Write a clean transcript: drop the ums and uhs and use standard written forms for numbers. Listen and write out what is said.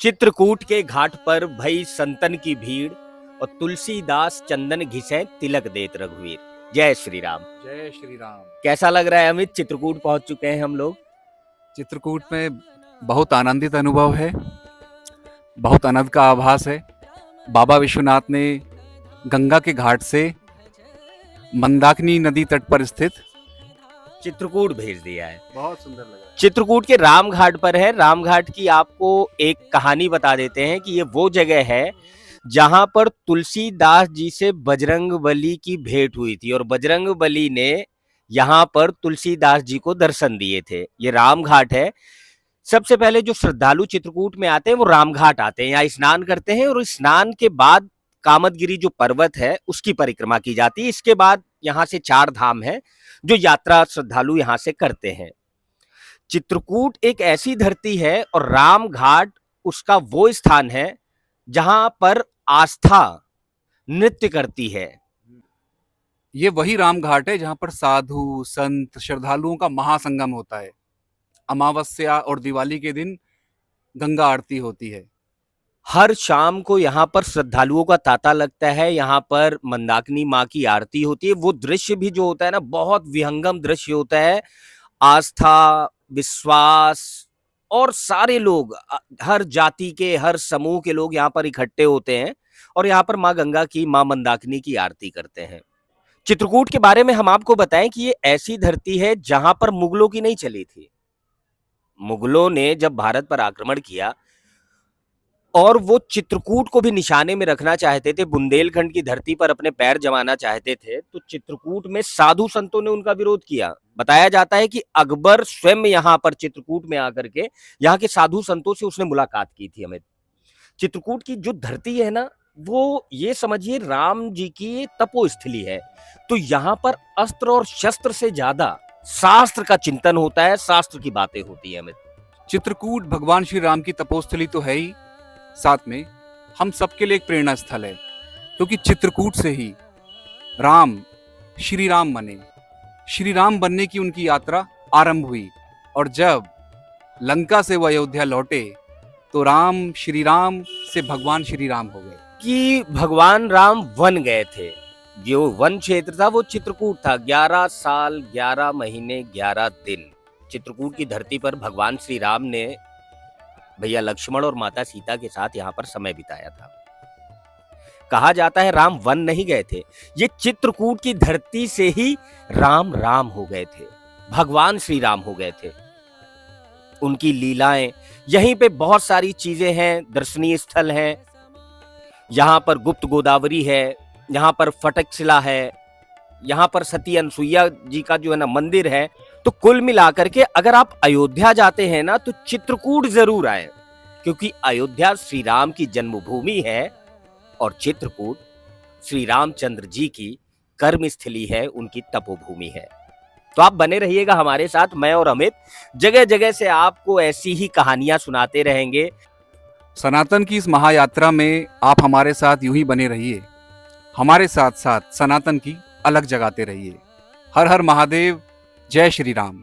चित्रकूट के घाट पर भई संतन की भीड़ और तुलसीदास चंदन घिसे तिलक देत रघुवीर। जय श्री राम। जय श्री राम। कैसा लग रहा है अमित? चित्रकूट पहुंच चुके हैं हम लोग। चित्रकूट में बहुत आनंदित अनुभव है, बहुत आनंद का आभास है। बाबा विश्वनाथ ने गंगा के घाट से मंदाकिनी नदी तट पर स्थित चित्रकूट भेज दिया है। बहुत सुंदर लग रहा है। चित्रकूट के राम घाट पर है। राम घाट की आपको एक कहानी बता देते हैं कि ये वो जगह है जहां पर तुलसीदास जी से बजरंग बली की भेंट हुई थी और बजरंग बली ने यहाँ पर तुलसीदास जी को दर्शन दिए थे। ये राम घाट है। सबसे पहले जो श्रद्धालु चित्रकूट में आते हैं वो राम घाट आते हैं, यहाँ स्नान करते हैं और स्नान के बाद कामदगिरी जो पर्वत है उसकी परिक्रमा की जाती है। इसके बाद यहाँ से 4 धाम है जो यात्रा श्रद्धालु यहाँ से करते हैं। चित्रकूट एक ऐसी धरती है और राम घाट उसका वो स्थान है जहां पर आस्था नृत्य करती है। ये वही राम घाट है जहाँ पर साधु संत श्रद्धालुओं का महासंगम होता है। अमावस्या और दिवाली के दिन गंगा आरती होती है। हर शाम को यहाँ पर श्रद्धालुओं का तांता लगता है। यहाँ पर मंदाकिनी माँ की आरती होती है। वो दृश्य भी जो होता है ना, बहुत विहंगम दृश्य होता है। आस्था, विश्वास और सारे लोग, हर जाति के, हर समूह के लोग यहाँ पर इकट्ठे होते हैं और यहाँ पर माँ गंगा की, माँ मंदाकिनी की आरती करते हैं। चित्रकूट के बारे में हम आपको बताएं कि ये ऐसी धरती है जहां पर मुगलों की नहीं चली थी। मुगलों ने जब भारत पर आक्रमण किया और वो चित्रकूट को भी निशाने में रखना चाहते थे, बुंदेलखंड की धरती पर अपने पैर जमाना चाहते थे, तो चित्रकूट में साधु संतों ने उनका विरोध किया। बताया जाता है कि अकबर स्वयं यहाँ पर चित्रकूट में आकर के यहाँ के साधु संतों से उसने मुलाकात की थी। हमें चित्रकूट की जो धरती है ना, वो ये समझिए राम जी की तपोस्थली है। तो यहाँ पर अस्त्र और शस्त्र से ज्यादा शास्त्र का चिंतन होता है, शास्त्र की बातें होती है। हमें चित्रकूट भगवान श्री राम की तपोस्थली तो है ही, साथ में हम सबके लिए एक प्रेरणा स्थल है, क्योंकि चित्रकूट से ही राम श्री राम बने। श्री राम बनने की उनकी यात्रा आरंभ हुई और जब लंका से वो अयोध्या लौटे तो राम श्री राम से भगवान श्री राम हो गए। कि भगवान राम वन गए थे। जो वन क्षेत्र था वो चित्रकूट था। 11 साल 11 महीने 11 दिन चित्रकूट की धरती पर भगवान श्री राम ने भैया लक्ष्मण और माता सीता के साथ यहाँ पर समय बिताया था। कहा जाता है राम वन नहीं गए थे, ये चित्रकूट की धरती से ही राम राम हो गए थे, भगवान श्री राम हो गए थे। उनकी लीलाएं, यहीं पे बहुत सारी चीजें हैं, दर्शनीय स्थल हैं। यहाँ पर गुप्त गोदावरी है, यहाँ पर फटकशिला है, यहाँ पर सती अनसुईया जी का जो है ना मंदिर है। तो कुल मिलाकर के अगर आप अयोध्या जाते हैं ना तो चित्रकूट जरूर आए, क्योंकि अयोध्या श्री राम की जन्मभूमि है और चित्रकूट श्री रामचंद्र जी की कर्मस्थली है, उनकी तपोभूमि है। तो आप बने रहिएगा हमारे साथ। मैं और अमित जगह जगह से आपको ऐसी ही कहानियां सुनाते रहेंगे। सनातन की इस महायात्रा में आप हमारे साथ यूं ही बने रहिए, हमारे साथ साथ सनातन की अलग जगाते रहिए। हर हर महादेव। जय श्री राम।